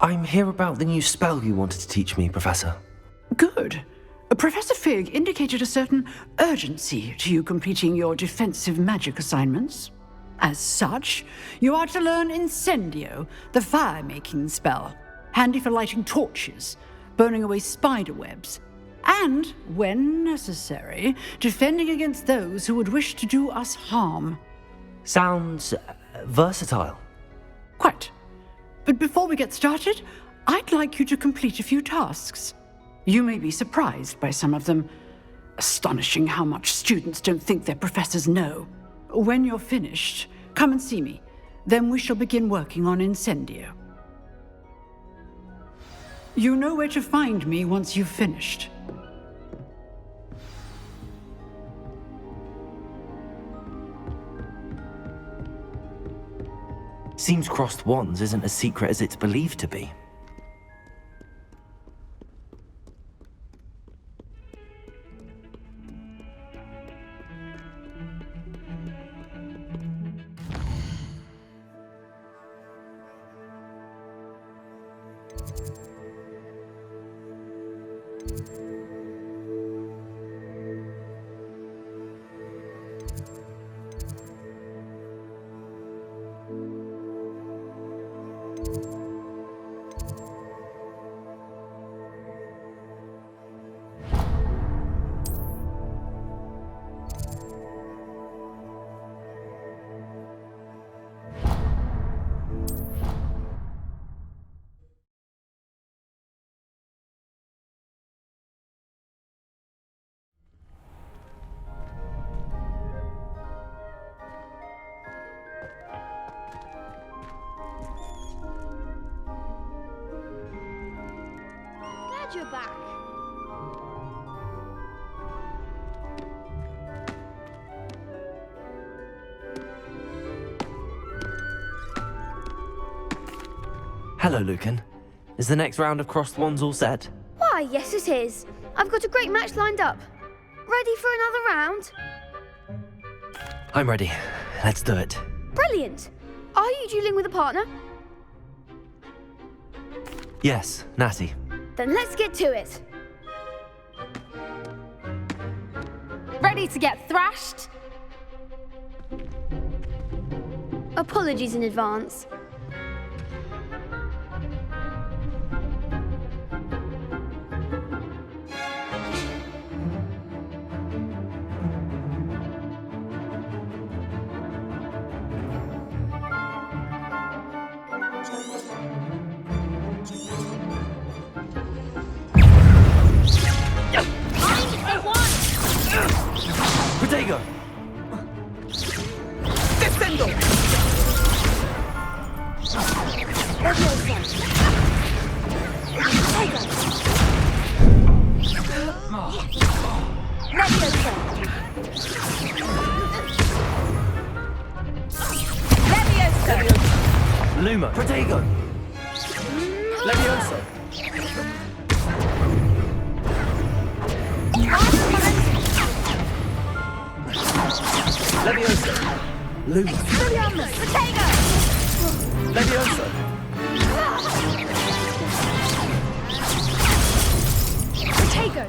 I'm here about the new spell you wanted to teach me, Professor. Good. Professor Fig indicated a certain urgency to you completing your defensive magic assignments. As such, you are to learn Incendio, the fire-making spell, handy for lighting torches, burning away spider webs, and, when necessary, defending against those who would wish to do us harm. Sounds versatile. Quite. But before we get started, I'd like you to complete a few tasks. You may be surprised by some of them. Astonishing how much students don't think their professors know. When you're finished, come and see me. Then we shall begin working on Incendio. You know where to find me once you've finished. Seems crossed wands isn't as secret as it's believed to be. You're back. Hello, Lucan. Is the next round of crossed wands all set? Why, yes it is. I've got a great match lined up. Ready for another round? I'm ready. Let's do it. Brilliant. Are you dueling with a partner? Yes, Natty. Then let's get to it. Ready to get thrashed? Apologies in advance. Protego! Descendo! Luma! Protego! Levioso! Levioso! Luma! Levioso! Protego!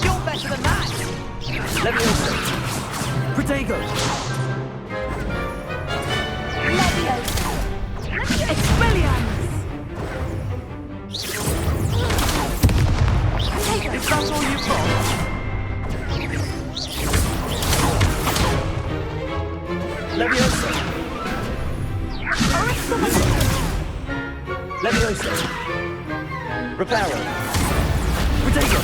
You're better than that! Levioso! Protego! Expelliarmus! Is that all you've got? Levioso! Levioso! Reparo! Protego!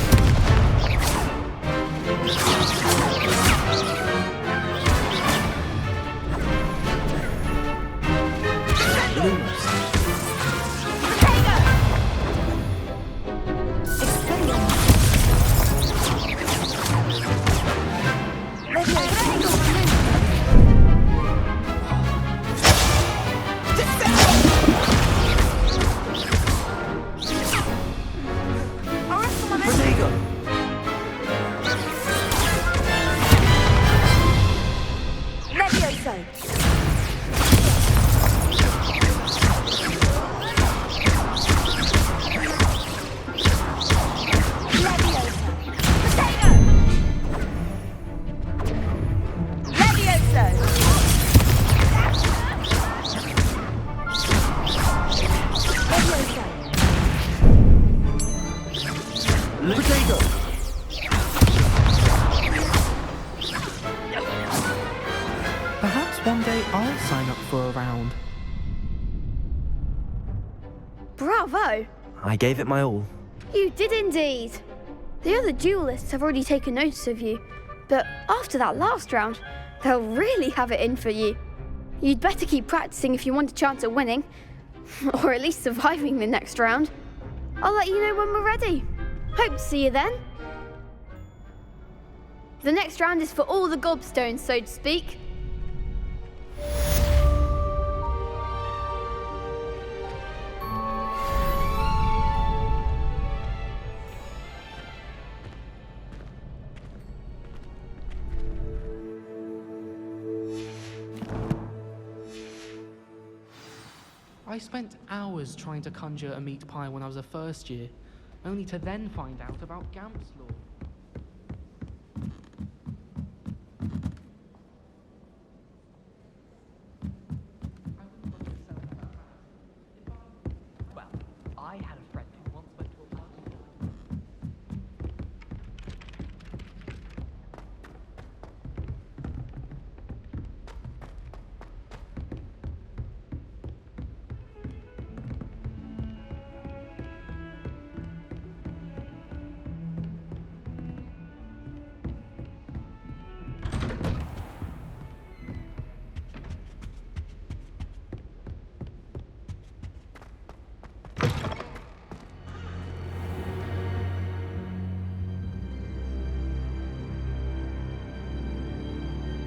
Potato. Perhaps one day I'll sign up for a round. Bravo! I gave it my all. You did indeed. The other duelists have already taken notice of you, but after that last round, they'll really have it in for you. You'd better keep practicing if you want a chance at winning, or at least surviving the next round. I'll let you know when we're ready. Hope to see you then. The next round is for all the gobstones, so to speak. I spent hours trying to conjure a meat pie when I was a first year, only to then find out about Gamp's law. Well, I had a friend who once went to a party.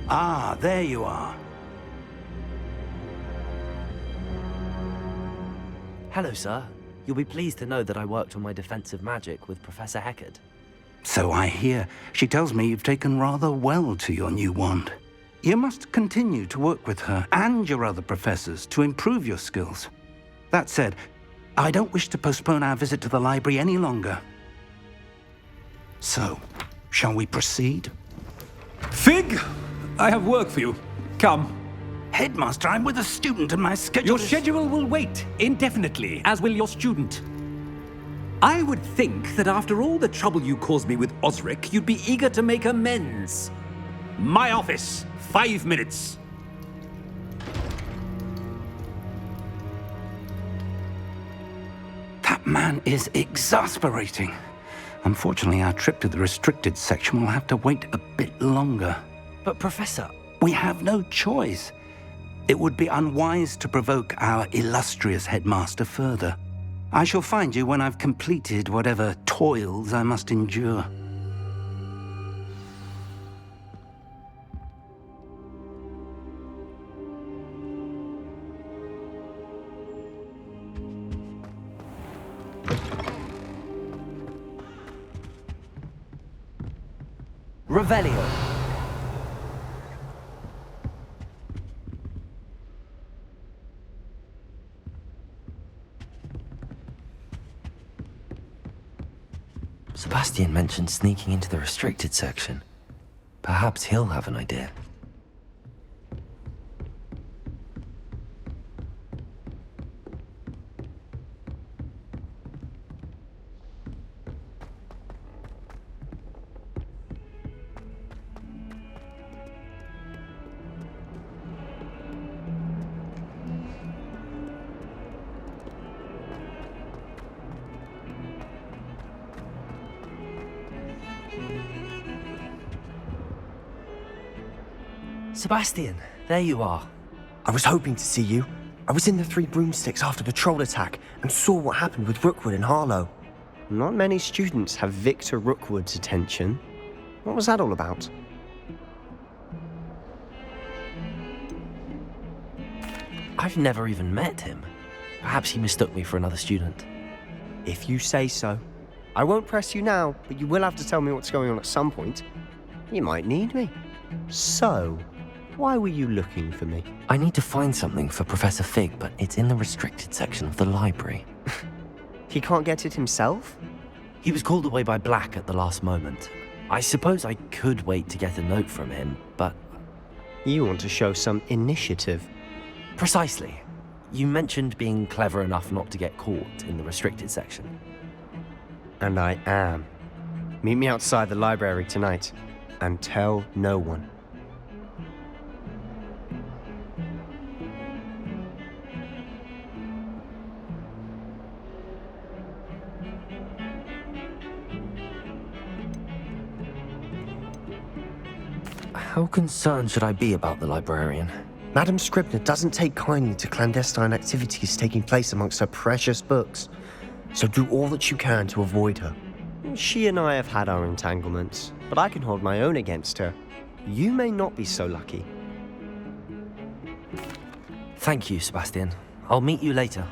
Ah, there you are. Hello, sir. You'll be pleased to know that I worked on my defensive magic with Professor Heckard. So I hear. She tells me you've taken rather well to your new wand. You must continue to work with her and your other professors to improve your skills. That said, I don't wish to postpone our visit to the library any longer. So, shall we proceed? Fig, I have work for you. Come. Headmaster, I'm with a student and my schedule Your is... schedule will wait indefinitely, as will your student. I would think that after all the trouble you caused me with Osric, you'd be eager to make amends. My office, 5 minutes. That man is exasperating. Unfortunately, our trip to the restricted section will have to wait a bit longer. But, Professor, We have no choice. It would be unwise to provoke our illustrious headmaster further. I shall find you when I've completed whatever toils I must endure. Revelio. Sebastian mentioned sneaking into the restricted section. Perhaps he'll have an idea. Sebastian, there you are. I was hoping to see you. I was in the Three Broomsticks after the troll attack and saw what happened with Rookwood and Harlow. Not many students have Victor Rookwood's attention. What was that all about? I've never even met him. Perhaps he mistook me for another student. If you say so. I won't press you now, but you will have to tell me what's going on at some point. You might need me. So, why were you looking for me? I need to find something for Professor Fig, but it's in the restricted section of the library. He can't get it himself? He was called away by Black at the last moment. I suppose I could wait to get a note from him, but... You want to show some initiative. Precisely. You mentioned being clever enough not to get caught in the restricted section. And I am. Meet me outside the library tonight, and tell no one. How concerned should I be about the librarian? Madam Scribner doesn't take kindly to clandestine activities taking place amongst her precious books, so do all that you can to avoid her. She and I have had our entanglements, but I can hold my own against her. You may not be so lucky. Thank you, Sebastian. I'll meet you later.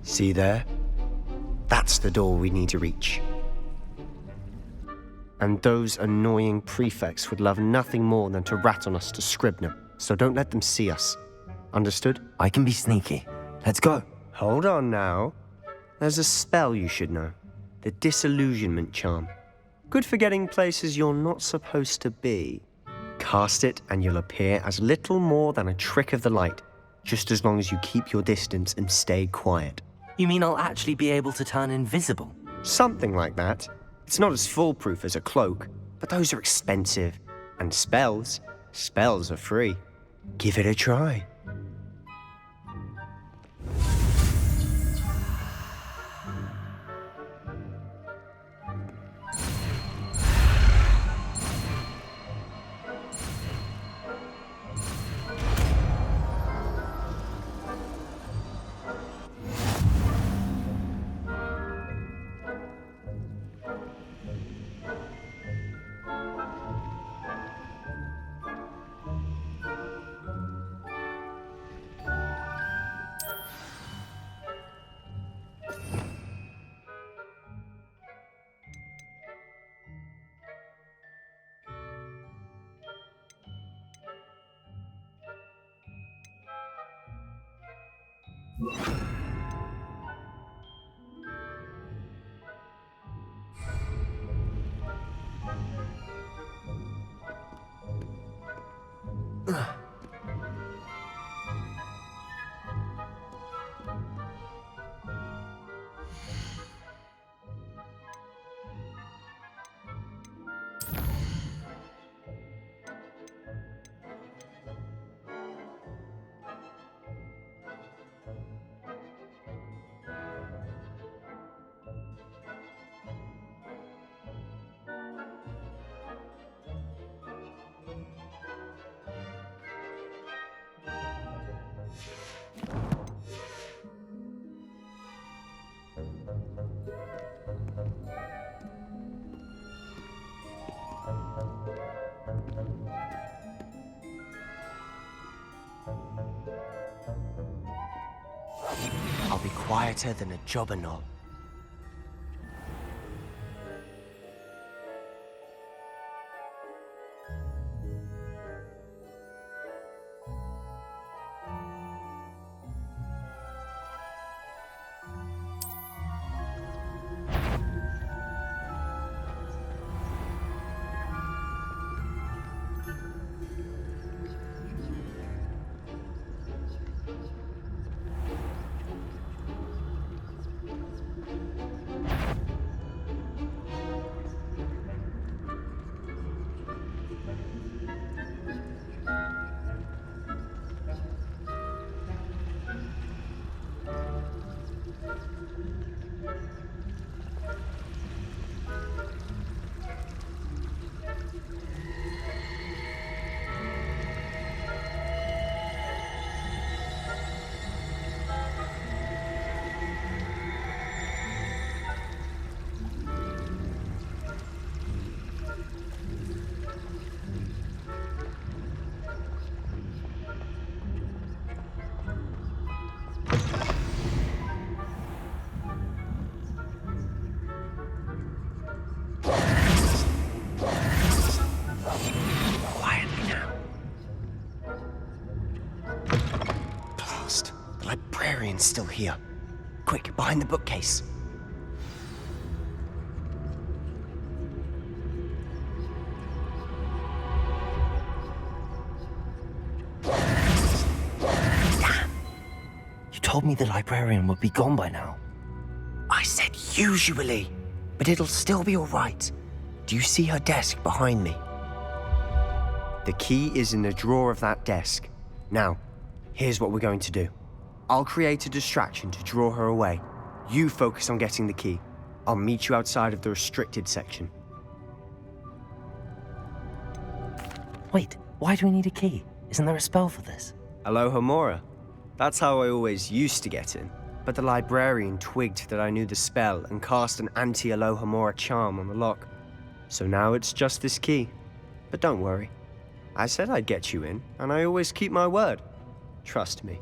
See there? That's the door we need to reach. And those annoying prefects would love nothing more than to rat on us to Scribner, so don't let them see us. Understood? I can be sneaky. Let's go. Hold on now. There's a spell you should know. The Disillusionment Charm. Good for getting places you're not supposed to be. Cast it and you'll appear as little more than a trick of the light, just as long as you keep your distance and stay quiet. You mean I'll actually be able to turn invisible? Something like that. It's not as foolproof as a cloak, but those are expensive. And spells are free. Give it a try. I'll be quieter than a jobberknoll. Someone's still here. Quick, behind the bookcase. You told me the librarian would be gone by now. I said usually, but it'll still be all right. Do you see her desk behind me? The key is in the drawer of that desk. Now, here's what we're going to do. I'll create a distraction to draw her away. You focus on getting the key. I'll meet you outside of the restricted section. Wait, why do we need a key? Isn't there a spell for this? Alohomora. That's how I always used to get in. But the librarian twigged that I knew the spell and cast an anti-Alohomora charm on the lock. So now it's just this key. But don't worry. I said I'd get you in, and I always keep my word. Trust me.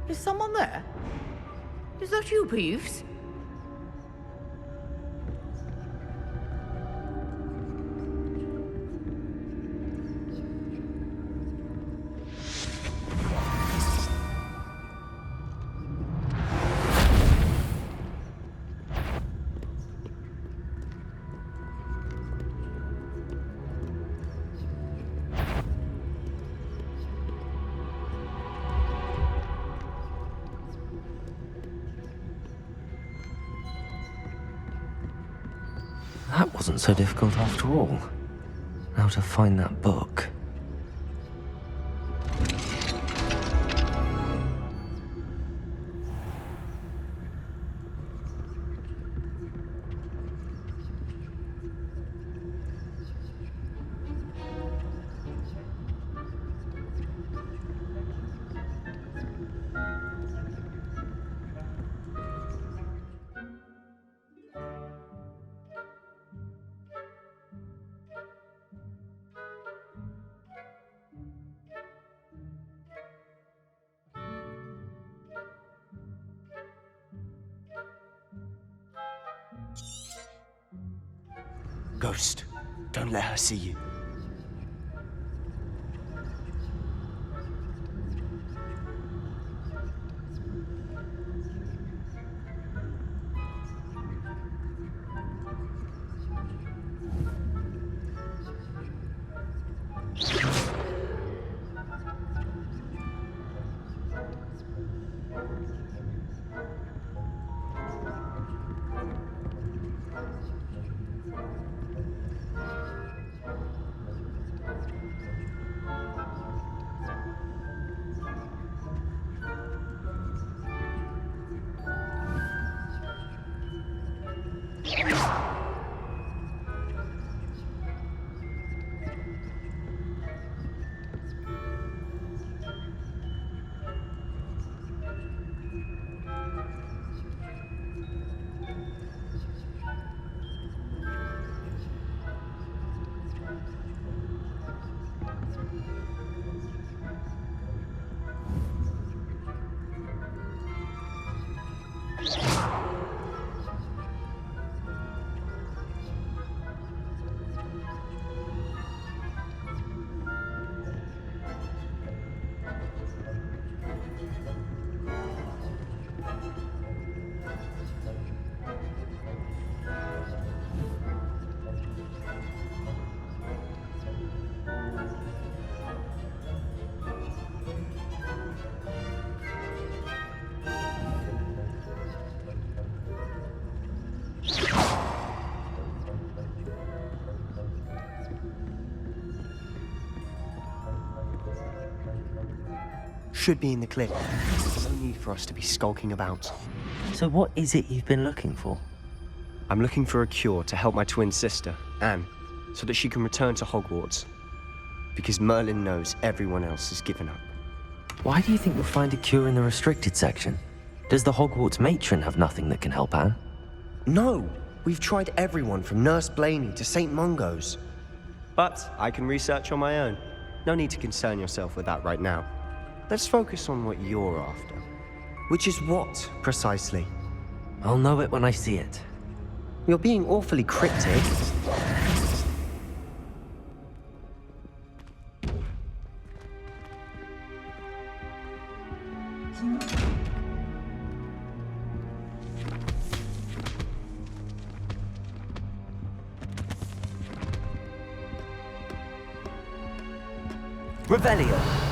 Is someone there? Is that you, Peeves? That wasn't so difficult after all. Now to find that book. Ghost, don't let her see you. Should be in the cliff. There's no need for us to be skulking about. So what is it you've been looking for? I'm looking for a cure to help my twin sister, Anne, so that she can return to Hogwarts. Because Merlin knows everyone else has given up. Why do you think you'll find a cure in the restricted section? Does the Hogwarts matron have nothing that can help Anne? No! We've tried everyone from Nurse Blaney to St. Mungo's. But I can research on my own. No need to concern yourself with that right now. Let's focus on what you're after. Which is what, precisely? I'll know it when I see it. You're being awfully cryptic. Revelio.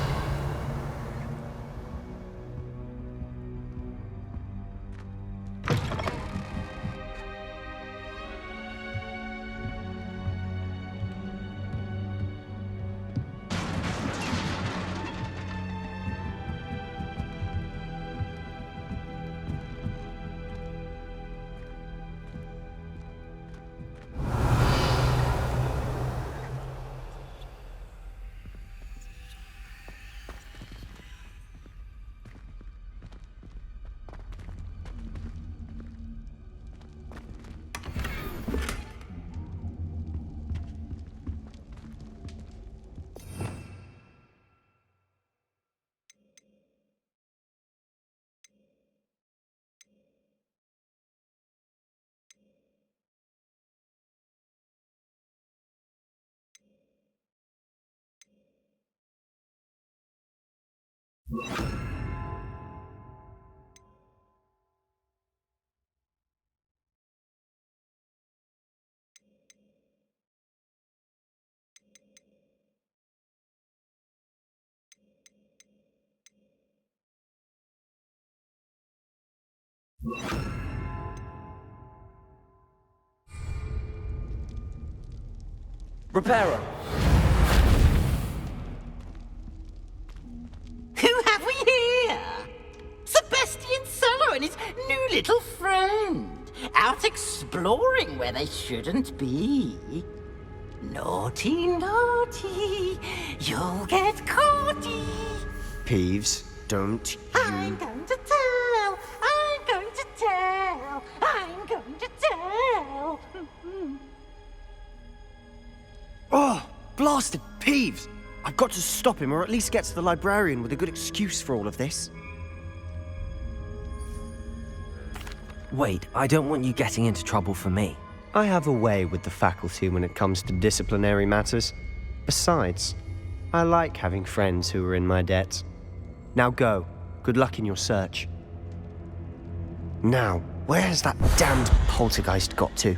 Reparo. Who have we here? Sebastian Solo and his new little friend, out exploring where they shouldn't be. Naughty, naughty, you'll get caughty. Peeves, don't you... I'm going to tell, I'm going to tell, I'm going to tell. Oh, blasted Peeves! I've got to stop him, or at least get to the librarian with a good excuse for all of this. Wait, I don't want you getting into trouble for me. I have a way with the faculty when it comes to disciplinary matters. Besides, I like having friends who are in my debt. Now go. Good luck in your search. Now, where has that damned poltergeist got to?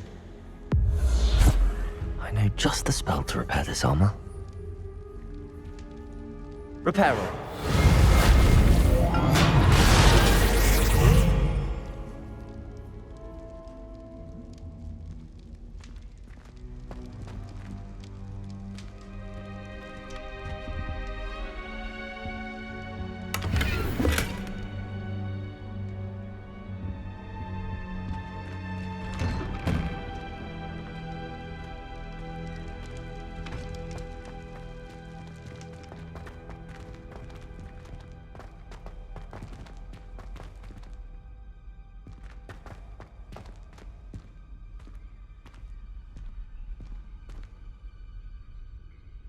I know just the spell to repair this armor. Reparo.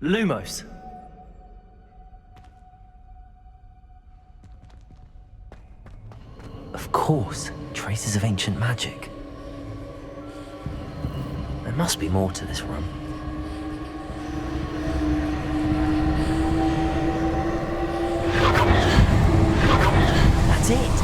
Lumos. Of course, traces of ancient magic. There must be more to this room. That's it!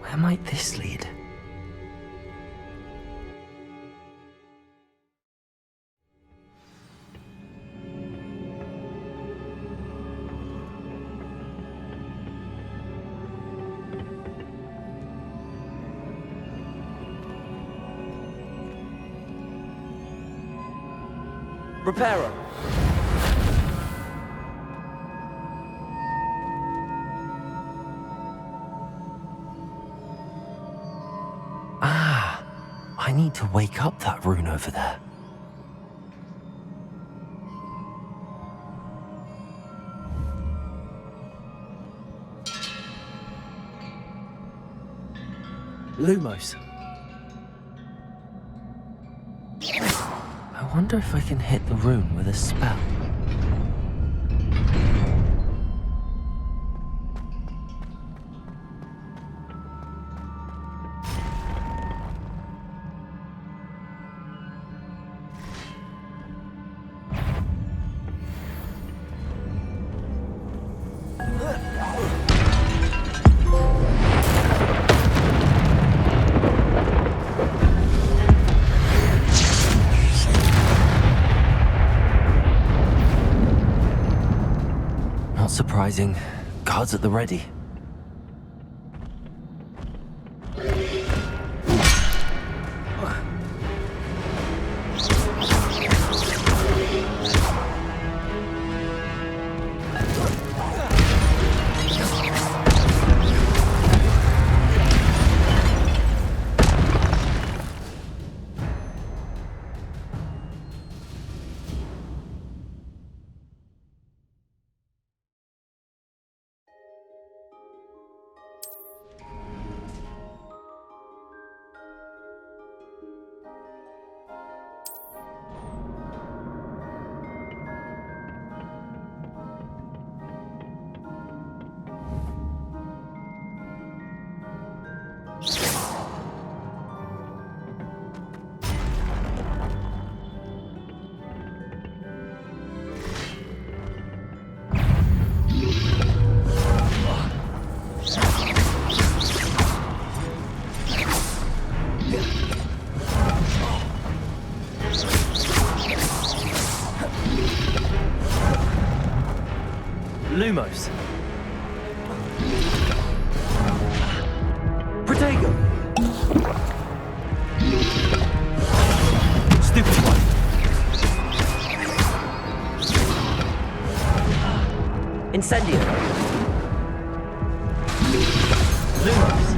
Where might this lead? Reparo. Ah, I need to wake up that rune over there. Lumos. I wonder if I can hit the rune with a spell. Not surprising. Guards at the ready. Lumos. Protego. Stupid one. Incendio. Lumos.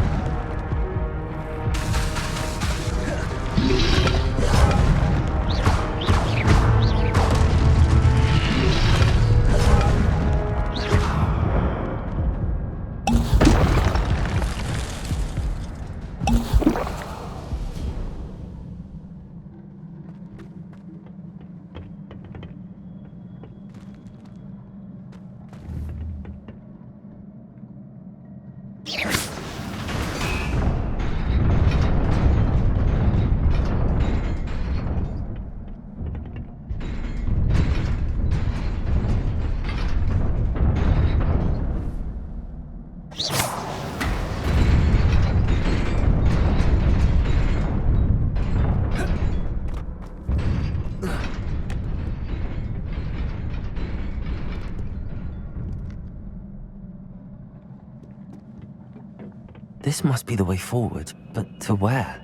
This must be the way forward, but to where?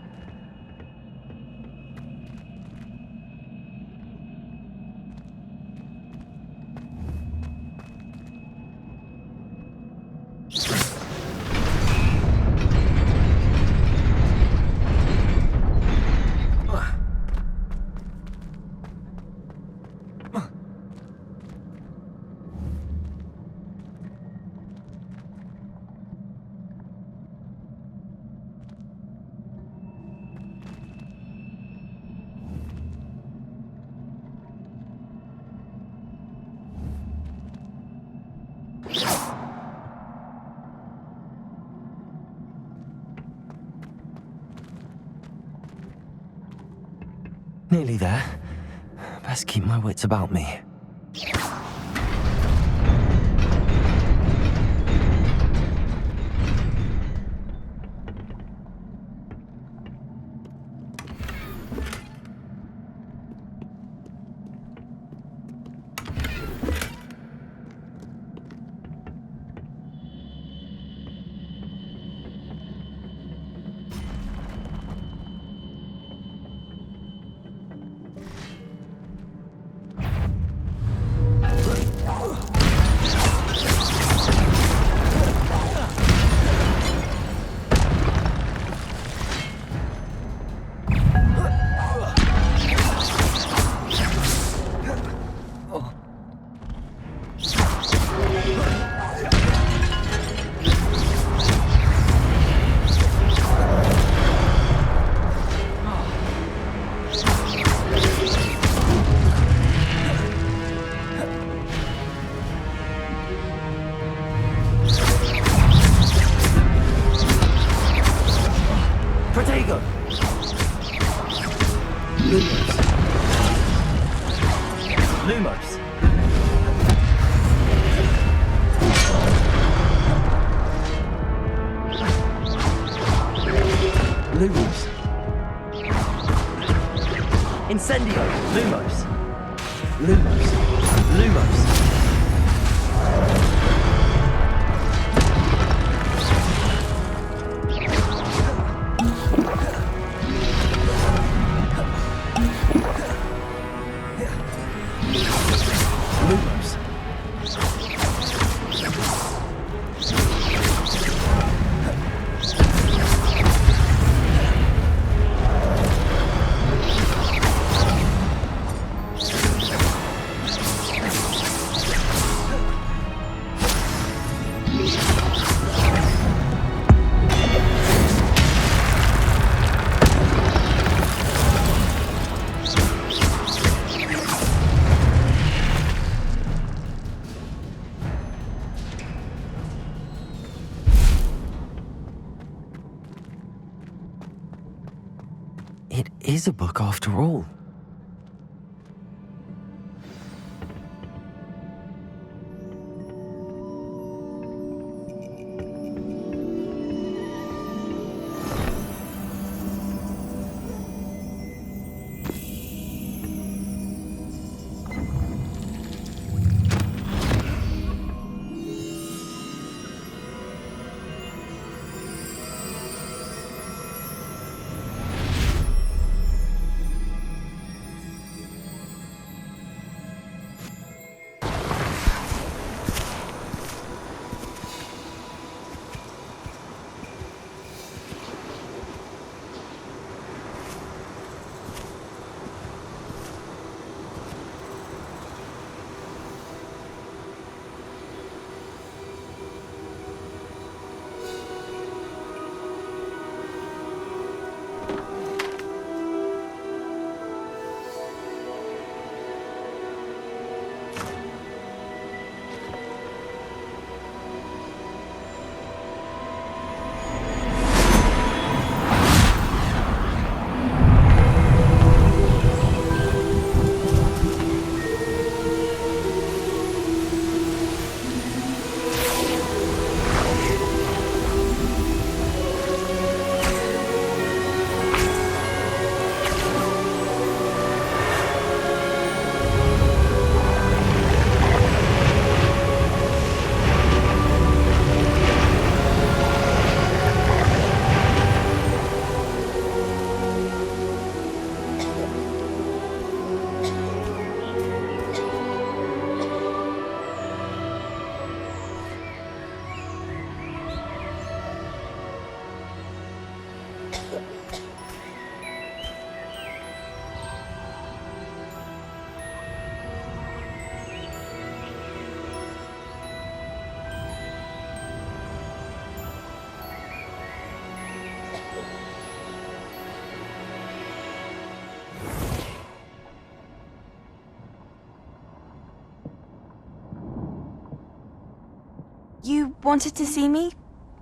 Nearly there. Best keep my wits about me. Lumos. Incendio. Lumos. Lumos. Lumos. It is a book after all. You wanted to see me?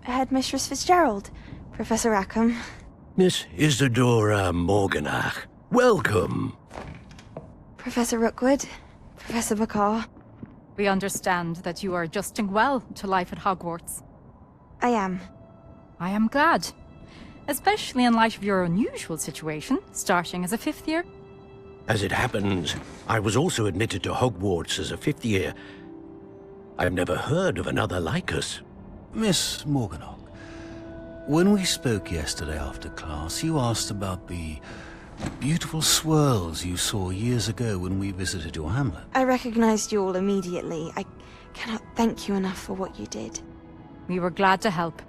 Headmistress Fitzgerald, Professor Rackham. Miss Isadora Morganach, welcome. Professor Rookwood, Professor Bakar. We understand that you are adjusting well to life at Hogwarts. I am. I am glad. Especially in light of your unusual situation, starting as a 5th year. As it happens, I was also admitted to Hogwarts as a 5th year. I've never heard of another like us. Miss Morganach, when we spoke yesterday after class, you asked about the beautiful swirls you saw years ago when we visited your hamlet. I recognized you all immediately. I cannot thank you enough for what you did. We were glad to help.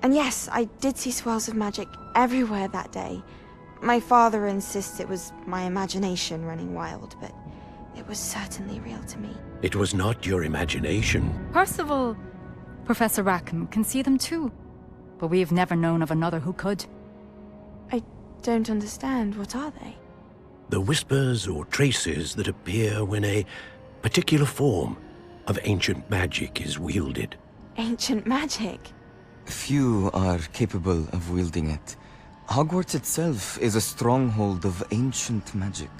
And yes, I did see swirls of magic everywhere that day. My father insists it was my imagination running wild, but it was certainly real to me. It was not your imagination. Percival, Professor Rackham can see them too. But we have never known of another who could. I don't understand. What are they? The whispers or traces that appear when a particular form of ancient magic is wielded. Ancient magic? Few are capable of wielding it. Hogwarts itself is a stronghold of ancient magic.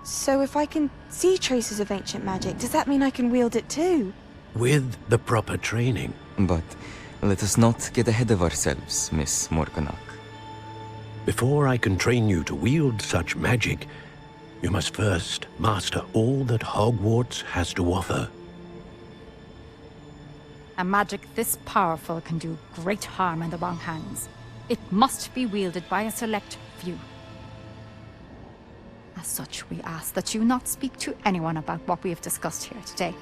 So if I can see traces of ancient magic, does that mean I can wield it too? With the proper training. But let us not get ahead of ourselves, Miss Morganach. Before I can train you to wield such magic, you must first master all that Hogwarts has to offer. A magic this powerful can do great harm in the wrong hands. It must be wielded by a select few. As such, we ask that you not speak to anyone about what we have discussed here today.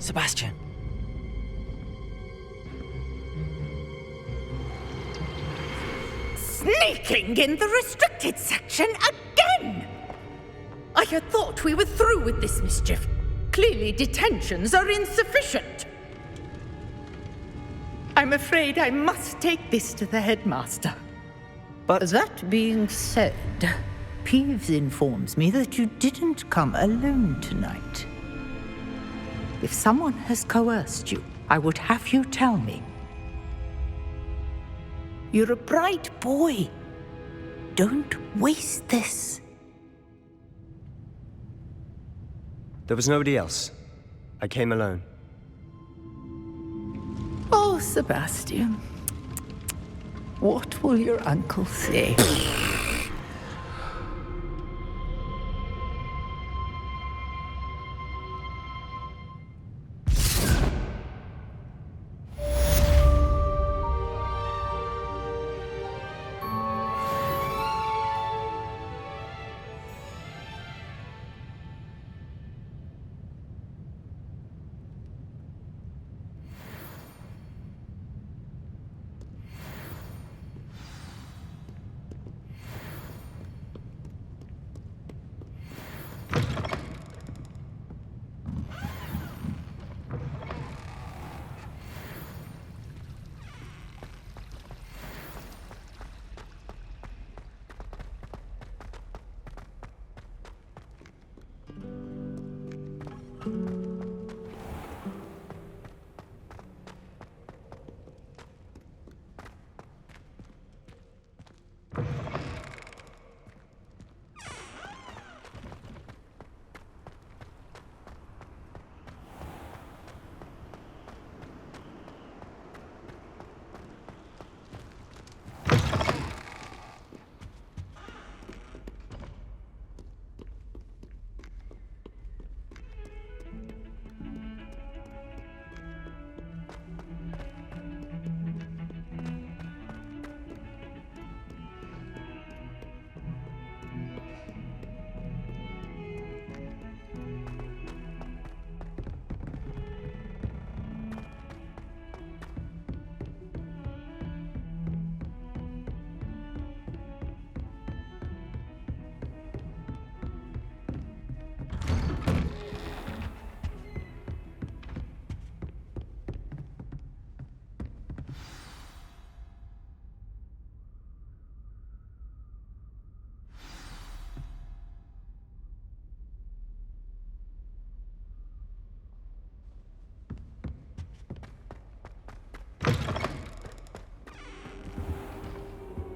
Sebastian. Sneaking in the restricted section again! I had thought we were through with this mischief. Clearly detentions are insufficient. I'm afraid I must take this to the headmaster. But that being said, Peeves informs me that you didn't come alone tonight. If someone has coerced you, I would have you tell me. You're a bright boy. Don't waste this. there was nobody else. I came alone. Oh, Sebastian. What will your uncle say?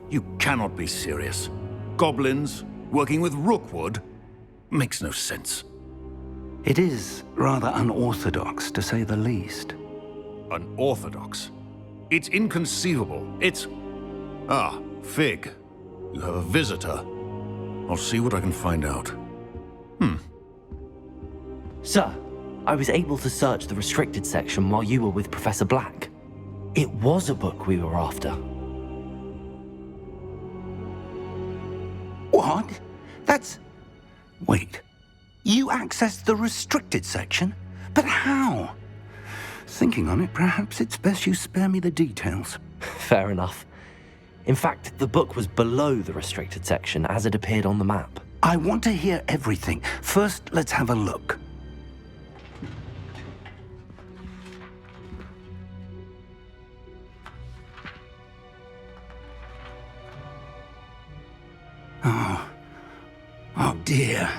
You cannot be serious. Goblins working with Rookwood? Makes no sense. It is rather unorthodox, to say the least. Unorthodox? It's inconceivable. It's... Ah, Fig. You have a visitor. I'll see what I can find out. Sir, I was able to search the restricted section while you were with Professor Black. It was a book we were after. What? That's... Wait. You accessed the restricted section? But how? Thinking on it, perhaps it's best you spare me the details. Fair enough. In fact, the book was below the restricted section as it appeared on the map. I want to hear everything. First, let's have a look. Oh dear.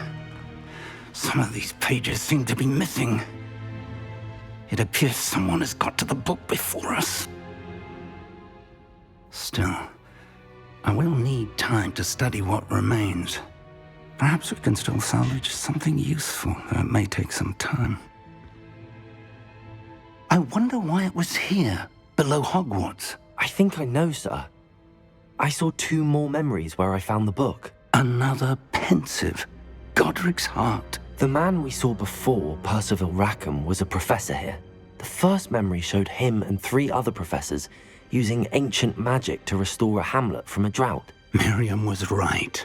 Some of these pages seem to be missing. It appears someone has got to the book before us. Still, I will need time to study what remains. Perhaps we can still salvage something useful, though it may take some time. I wonder why it was here, below Hogwarts. I think I know, sir. I saw 2 more memories where I found the book. Another pensive. Godric's heart. The man we saw before, Percival Rackham, was a professor here. The first memory showed him and 3 other professors using ancient magic to restore a hamlet from a drought. Miriam was right.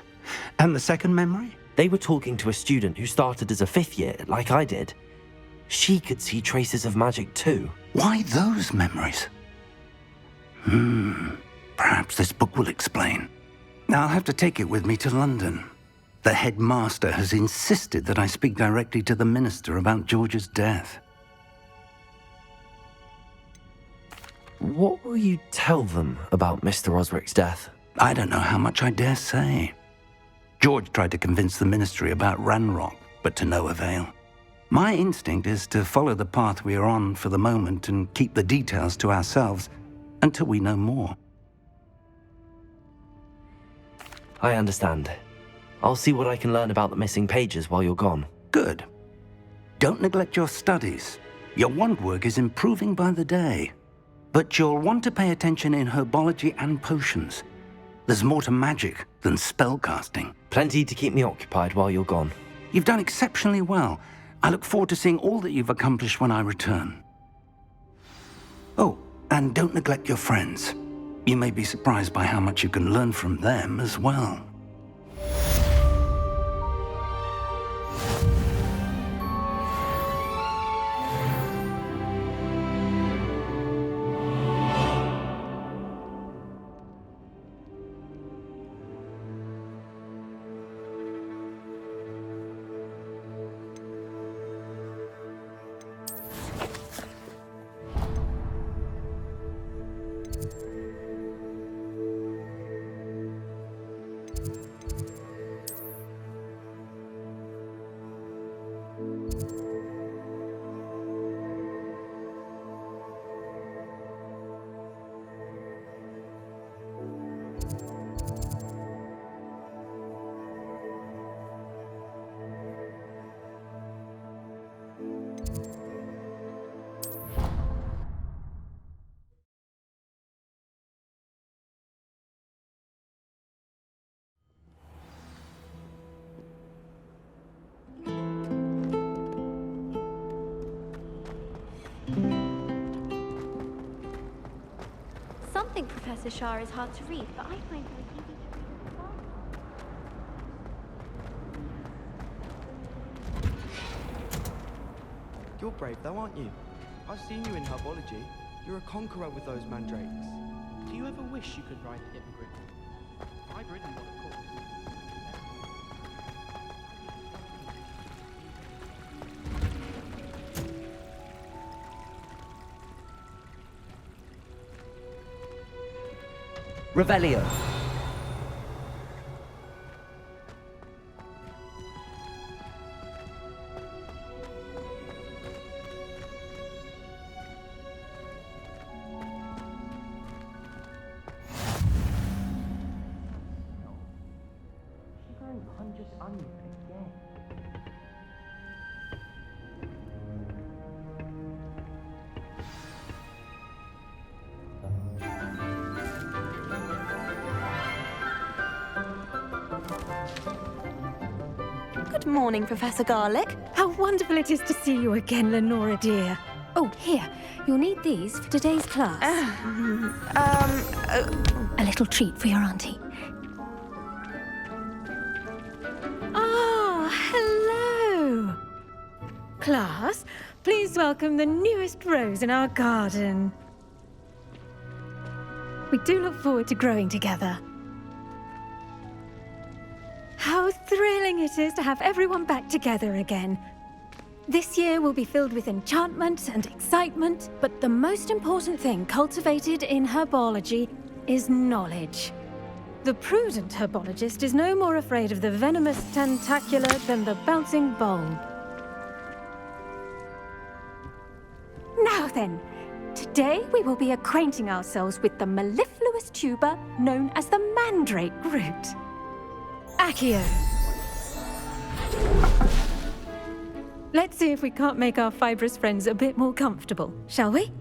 And the second memory? They were talking to a student who started as a 5th year, like I did. She could see traces of magic too. Why those memories? Perhaps this book will explain. Now I'll have to take it with me to London. The headmaster has insisted that I speak directly to the minister about George's death. What will you tell them about Mr. Osric's death? I don't know how much I dare say. George tried to convince the ministry about Ranrock, but to no avail. My instinct is to follow the path we are on for the moment and keep the details to ourselves until we know more. I understand. I'll see what I can learn about the missing pages while you're gone. Good. Don't neglect your studies. Your wand work is improving by the day. But you'll want to pay attention in herbology and potions. There's more to magic than spellcasting. Plenty to keep me occupied while you're gone. You've done exceptionally well. I look forward to seeing all that you've accomplished when I return. Oh, and don't neglect your friends. You may be surprised by how much you can learn from them as well. Some think Professor Shah is hard to read, but I find him easy to read as well. You're brave though, aren't you? I've seen you in herbology. You're a conqueror with those mandrakes. Do you ever wish you could ride the hippogriff? I've ridden one, of course. Revelio. Good morning, Professor Garlick. How wonderful it is to see you again, Lenora dear. Oh, here, you'll need these for today's class. A little treat for your auntie. Ah, hello. Class, please welcome the newest rose in our garden. We do look forward to growing together. How thrilling it is to have everyone back together again. This year will be filled with enchantment and excitement, but the most important thing cultivated in herbology is knowledge. The prudent herbologist is no more afraid of the venomous tentacular than the bouncing bulb. Now then, today we will be acquainting ourselves with the mellifluous tuber known as the mandrake root. Accio. Let's see if we can't make our fibrous friends a bit more comfortable, shall we?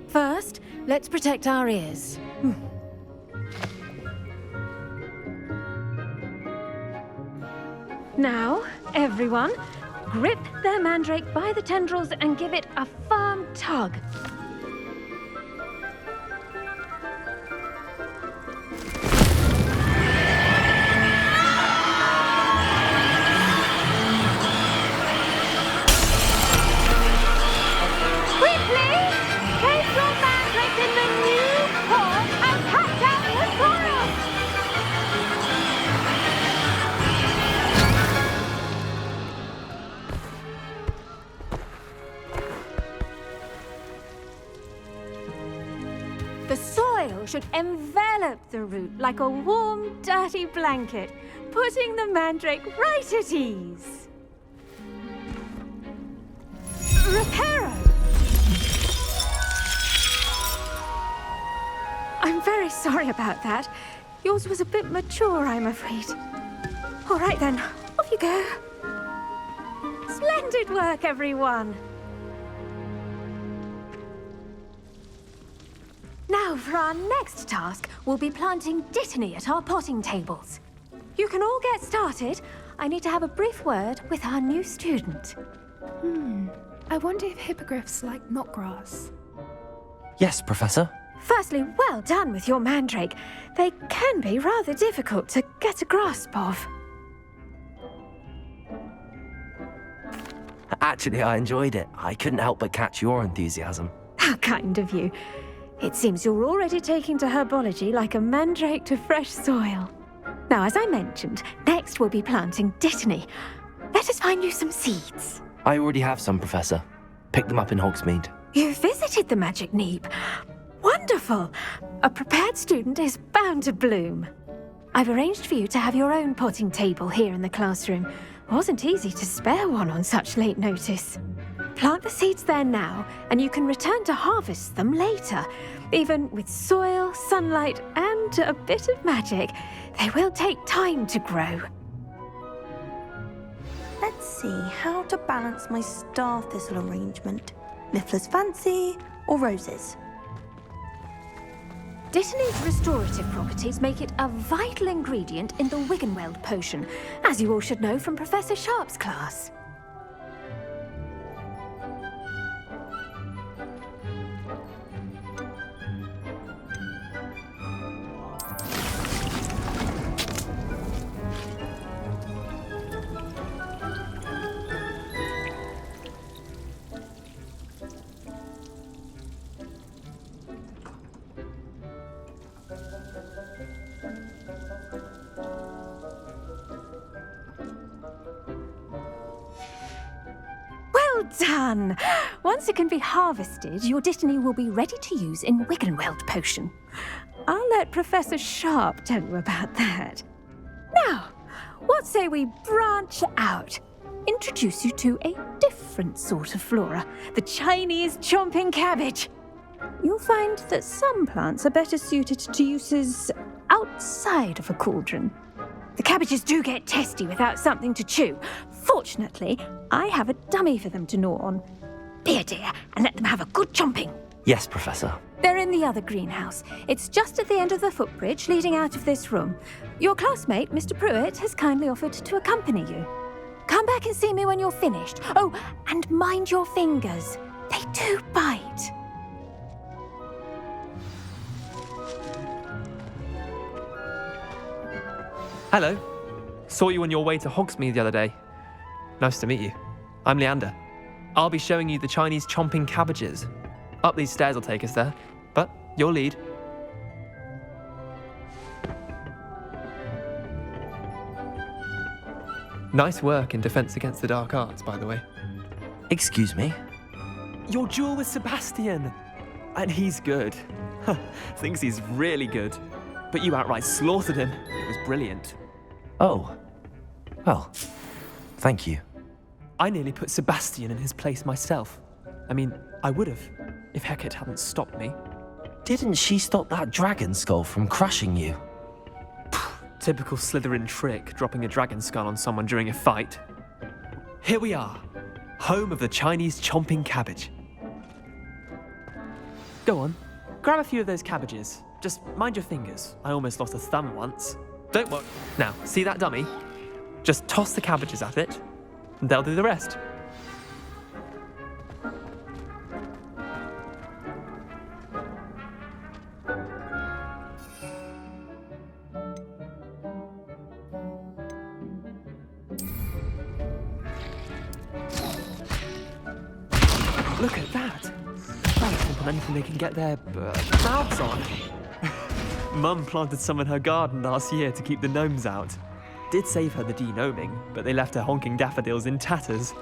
First, let's protect our ears. Now, everyone, grip their mandrake by the tendrils and give it a firm tug. The soil should envelop the root like a warm, dirty blanket, putting the mandrake right at ease. Reparo! I'm very sorry about that. Yours was a bit mature, I'm afraid. All right then, off you go. Splendid work, everyone. Now, for our next task, we'll be planting dittany at our potting tables. You can all get started. I need to have a brief word with our new student. I wonder if hippogriffs like knotgrass. Yes, Professor. Firstly, well done with your mandrake. They can be rather difficult to get a grasp of. Actually, I enjoyed it. I couldn't help but catch your enthusiasm. How kind of you. It seems you're already taking to herbology like a mandrake to fresh soil. Now, as I mentioned, next we'll be planting dittany. Let us find you some seeds. I already have some, Professor. Picked them up in Hogsmeade. You visited the Magic Neep. Wonderful! A prepared student is bound to bloom. I've arranged for you to have your own potting table here in the classroom. Wasn't easy to spare one on such late notice. Plant the seeds there now, and you can return to harvest them later. Even with soil, sunlight, and a bit of magic, they will take time to grow. Let's see how to balance my star thistle arrangement. Niffler's Fancy or roses? Dittany's restorative properties make it a vital ingredient in the Wiggenweld potion, as you all should know from Professor Sharp's class. Well done! Once it can be harvested, your dittany will be ready to use in Wiggenweld potion. I'll let Professor Sharp tell you about that. Now, what say we branch out? Introduce you to a different sort of flora, the Chinese chomping cabbage. You'll find that some plants are better suited to uses outside of a cauldron. The cabbages do get testy without something to chew. Fortunately, I have a dummy for them to gnaw on. Be a dear and let them have a good chomping. Yes, Professor. They're in the other greenhouse. It's just at the end of the footbridge leading out of this room. Your classmate, Mr. Pruitt, has kindly offered to accompany you. Come back and see me when you're finished. Oh, and mind your fingers. They do bite. Hello. Saw you on your way to Hogsmeade the other day. Nice to meet you. I'm Leander. I'll be showing you the Chinese chomping cabbages. Up these stairs will take us there, but your lead. Nice work in Defense Against the Dark Arts, by the way. Excuse me? Your duel with Sebastian! And he's good. Thinks he's really good. But you outright slaughtered him. It was brilliant. Oh. Well, thank you. I nearly put Sebastian in his place myself. I mean, I would have, if Hecate hadn't stopped me. Didn't she stop that dragon skull from crushing you? Typical Slytherin trick, dropping a dragon skull on someone during a fight. Here we are, home of the Chinese chomping cabbage. Go on, grab a few of those cabbages. Just mind your fingers. I almost lost a thumb once. Don't worry. Now, see that dummy? Just toss the cabbages at it, and they'll do the rest. Look at that! I'll jump on anything they can get their mouths on. Mum planted some in her garden last year to keep the gnomes out. Did save her the de-gnoming, but they left her honking daffodils in tatters.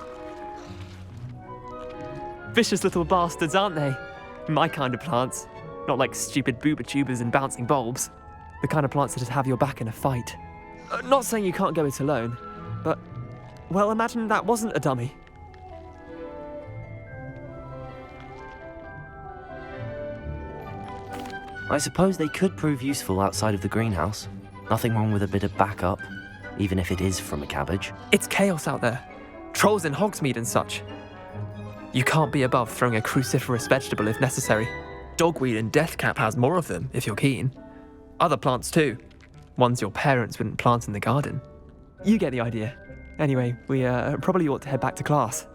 Vicious little bastards, aren't they? My kind of plants. Not like stupid booba tubers and bouncing bulbs. The kind of plants that just have your back in a fight. Not saying you can't go it alone, but, well, imagine that wasn't a dummy. I suppose they could prove useful outside of the greenhouse. Nothing wrong with a bit of backup, even if it is from a cabbage. It's chaos out there. Trolls in Hogsmeade and such. You can't be above throwing a cruciferous vegetable if necessary. Dogweed and deathcap has more of them, if you're keen. Other plants too. Ones your parents wouldn't plant in the garden. You get the idea. Anyway, we probably ought to head back to class.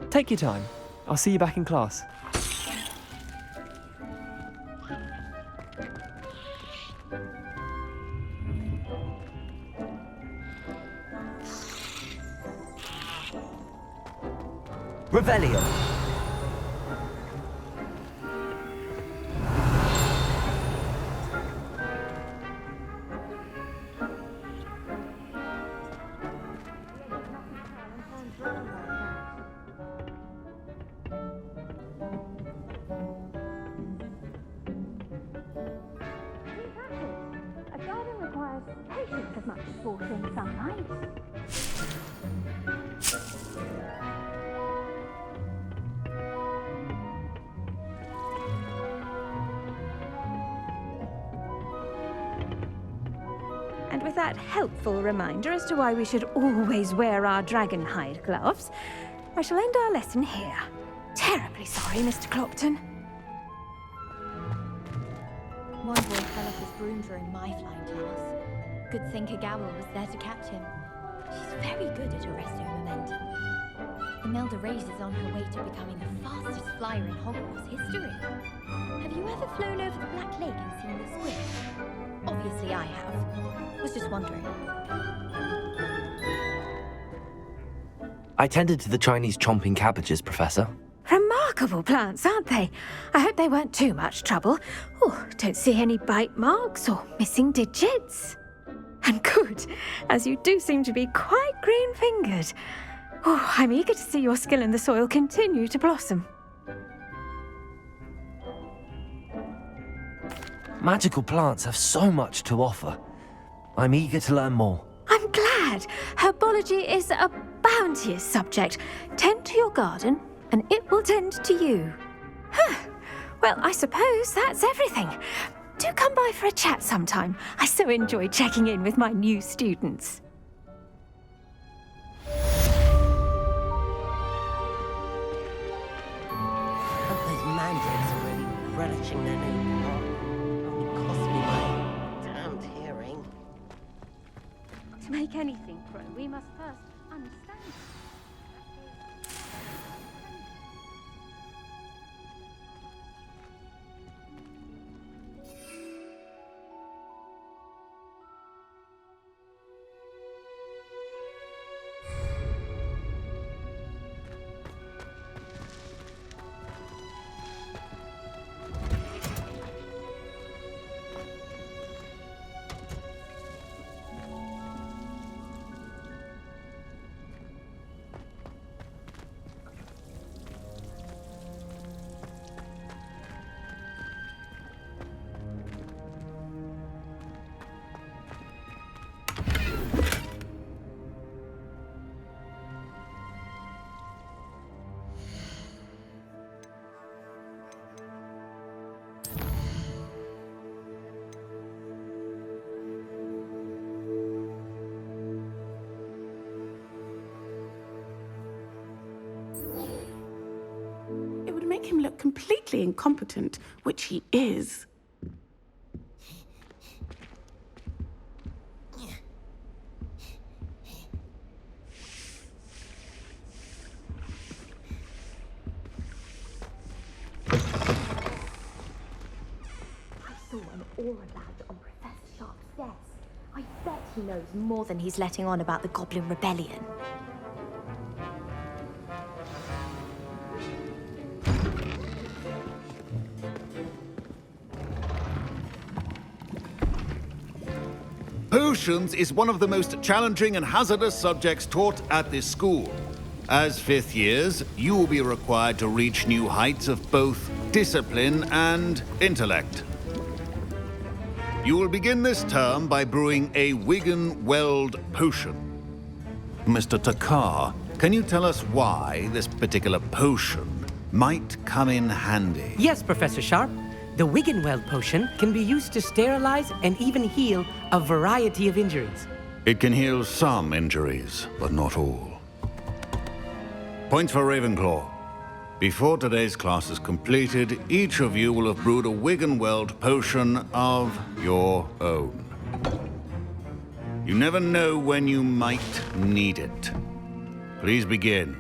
Take your time. I'll see you back in class. Revelio. A garden requires patience as much as watering sunlight. And with that helpful reminder as to why we should always wear our dragon hide gloves, I shall end our lesson here. Terribly sorry, Mr. Clopton. One boy fell off his broom during my flying class. Good thing Kagawa was there to catch him. She's very good at arresting momentum. Imelda Reyes is on her way to becoming the fastest flyer in Hogwarts history. Have you ever flown over the Black Lake and seen the squid? Obviously I have. Was just wondering. I tended to the Chinese chomping cabbages, Professor. Remarkable plants, aren't they? I hope they weren't too much trouble. Oh, don't see any bite marks or missing digits. And good, as you do seem to be quite green-fingered. Oh, I'm eager to see your skill in the soil continue to blossom. Magical plants have so much to offer. I'm eager to learn more. I'm glad. Herbology is a bounteous subject. Tend to your garden, and it will tend to you. Huh. Well, I suppose that's everything. Do come by for a chat sometime. I so enjoy checking in with my new students. But those mandrakes are really relishing their new pot. Only cost me my damned hearing. To make anything grow, we must first understand. completely incompetent, which he is. I saw an aura badge on Professor Sharp's desk. I bet he knows more than he's letting on about the Goblin Rebellion. Potions is one of the most challenging and hazardous subjects taught at this school. As fifth years, you will be required to reach new heights of both discipline and intellect. You will begin this term by brewing a Wigan-Weld potion. Mr. Takar, can you tell us why this particular potion might come in handy? Yes, Professor Sharp. The Wigan-Weld potion can be used to sterilize and even heal a variety of injuries. It can heal some injuries, but not all. Points for Ravenclaw. Before today's class is completed, each of you will have brewed a Wigan-Weld potion of your own. You never know when you might need it. Please begin.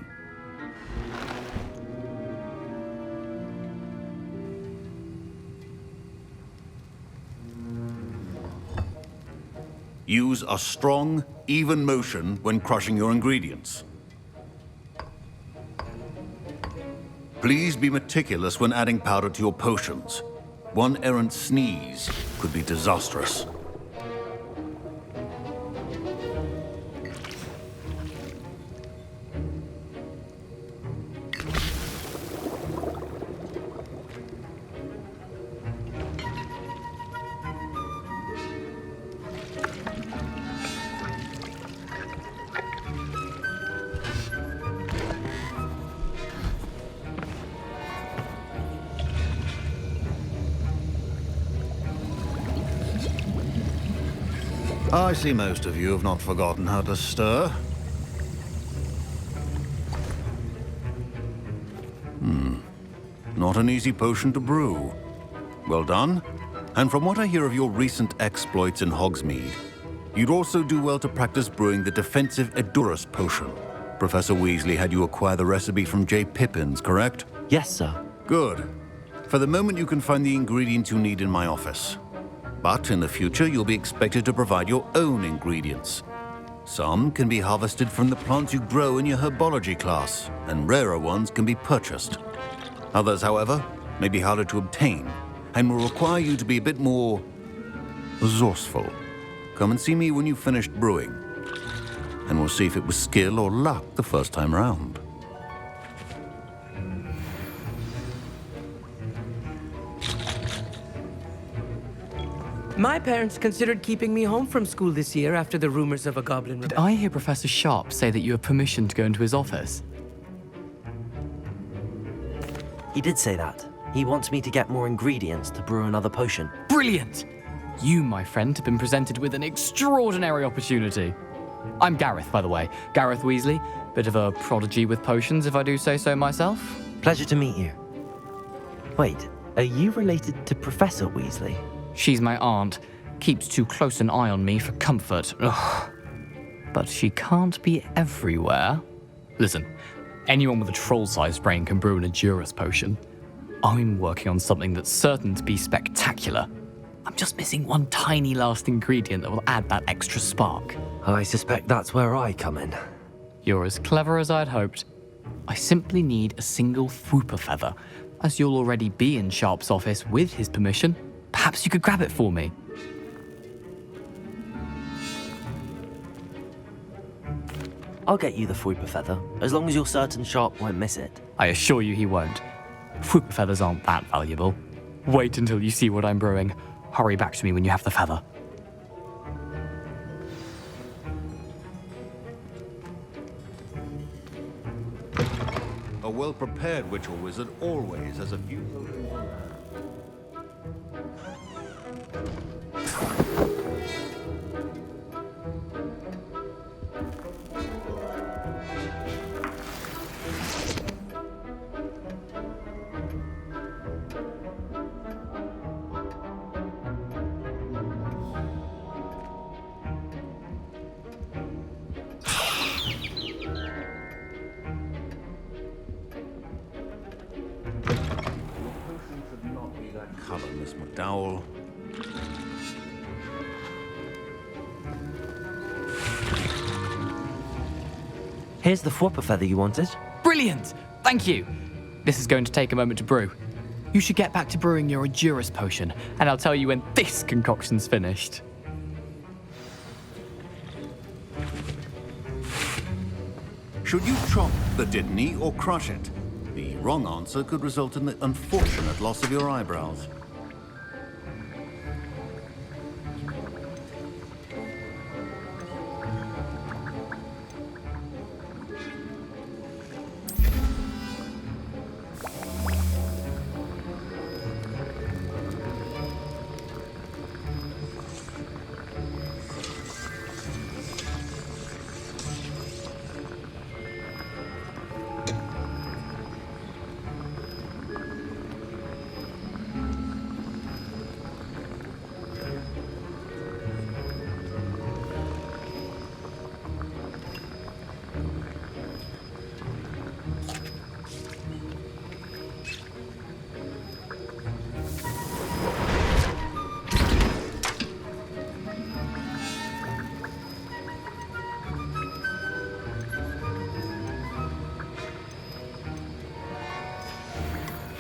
Use a strong, even motion when crushing your ingredients. Please be meticulous when adding powder to your potions. One errant sneeze could be disastrous. I see most of you have not forgotten how to stir. Not an easy potion to brew. Well done. And from what I hear of your recent exploits in Hogsmeade, you'd also do well to practice brewing the defensive Edurus potion. Professor Weasley had you acquire the recipe from J. Pippins, correct? Yes, sir. Good. For the moment, you can find the ingredients you need in my office. But in the future, you'll be expected to provide your own ingredients. Some can be harvested from the plants you grow in your herbology class, and rarer ones can be purchased. Others, however, may be harder to obtain, and will require you to be a bit more resourceful. Come and see me when you've finished brewing, and we'll see if it was skill or luck the first time round. My parents considered keeping me home from school this year after the rumors of a goblin Did rebellion. I hear Professor Sharp say that you have permission to go into his office? He did say that. He wants me to get more ingredients to brew another potion. Brilliant! You, my friend, have been presented with an extraordinary opportunity. I'm Gareth, by the way. Gareth Weasley. Bit of a prodigy with potions, if I do say so myself. Pleasure to meet you. Wait, are you related to Professor Weasley? She's my aunt. Keeps too close an eye on me for comfort. Ugh. But she can't be everywhere. Listen, anyone with a troll-sized brain can brew an Edurus potion. I'm working on something that's certain to be spectacular. I'm just missing one tiny last ingredient that will add that extra spark. I suspect that's where I come in. You're as clever as I'd hoped. I simply need a single Fwooper feather. As you'll already be in Sharp's office with his permission, perhaps you could grab it for me. I'll get you the Fwooper feather, as long as you're certain Sharp won't miss it. I assure you he won't. Fwooper feathers aren't that valuable. Wait until you see what I'm brewing. Hurry back to me when you have the feather. A well-prepared witch or wizard always has a few... Miss McDowell. Here's the Whopper feather you wanted. Brilliant! Thank you! This is going to take a moment to brew. You should get back to brewing your Endurus potion, and I'll tell you when this concoction's finished. Should you chop the Dittany or crush it? The wrong answer could result in the unfortunate loss of your eyebrows.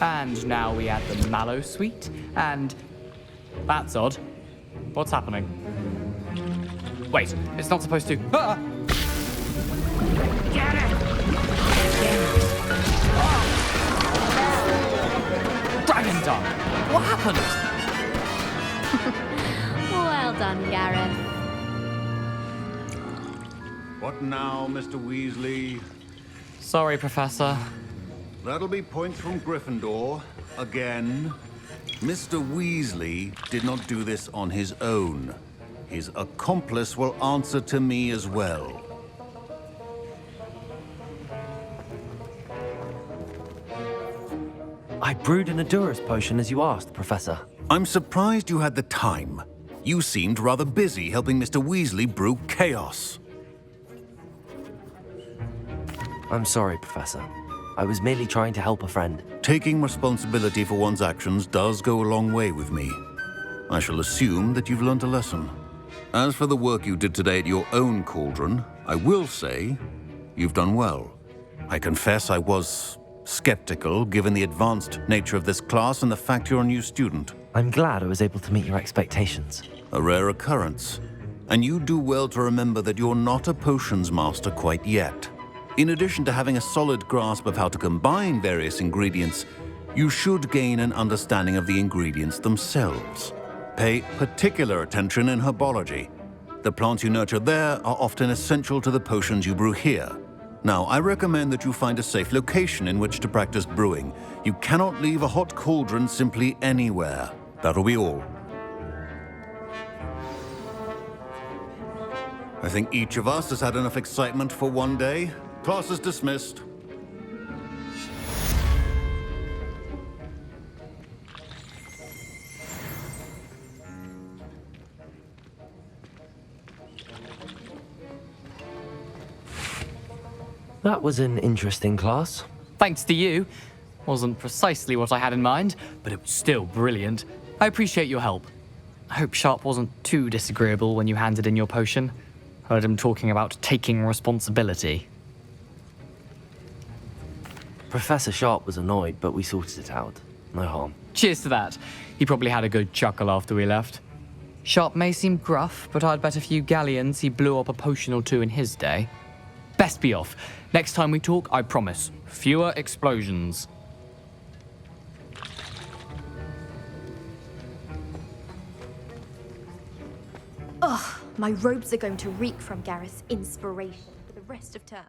And now we add the mallow sweet, and... That's odd. What's happening? Wait, it's not supposed to... Ah! Get it! Dragon tongue! What happened? Well done, Gareth. What now, Mr. Weasley? Sorry, Professor. That'll be points from Gryffindor. Again. Mr. Weasley did not do this on his own. His accomplice will answer to me as well. I brewed an Endurus potion as you asked, Professor. I'm surprised you had the time. You seemed rather busy helping Mr. Weasley brew chaos. I'm sorry, Professor. I was merely trying to help a friend. Taking responsibility for one's actions does go a long way with me. I shall assume that you've learned a lesson. As for the work you did today at your own cauldron, I will say you've done well. I confess I was skeptical given the advanced nature of this class and the fact you're a new student. I'm glad I was able to meet your expectations. A rare occurrence. And you do well to remember that you're not a potions master quite yet. In addition to having a solid grasp of how to combine various ingredients, you should gain an understanding of the ingredients themselves. Pay particular attention in herbology. The plants you nurture there are often essential to the potions you brew here. Now, I recommend that you find a safe location in which to practice brewing. You cannot leave a hot cauldron simply anywhere. That'll be all. I think each of us has had enough excitement for one day. Class is dismissed. That was an interesting class. Thanks to you. Wasn't precisely what I had in mind, but it was still brilliant. I appreciate your help. I hope Sharp wasn't too disagreeable when you handed in your potion. Heard him talking about taking responsibility. Professor Sharp was annoyed, but we sorted it out. No harm. Cheers to that. He probably had a good chuckle after we left. Sharp may seem gruff, but I'd bet a few galleons he blew up a potion or two in his day. Best be off. Next time we talk, I promise, fewer explosions. Ugh, my robes are going to reek from Gareth's inspiration for the rest of term.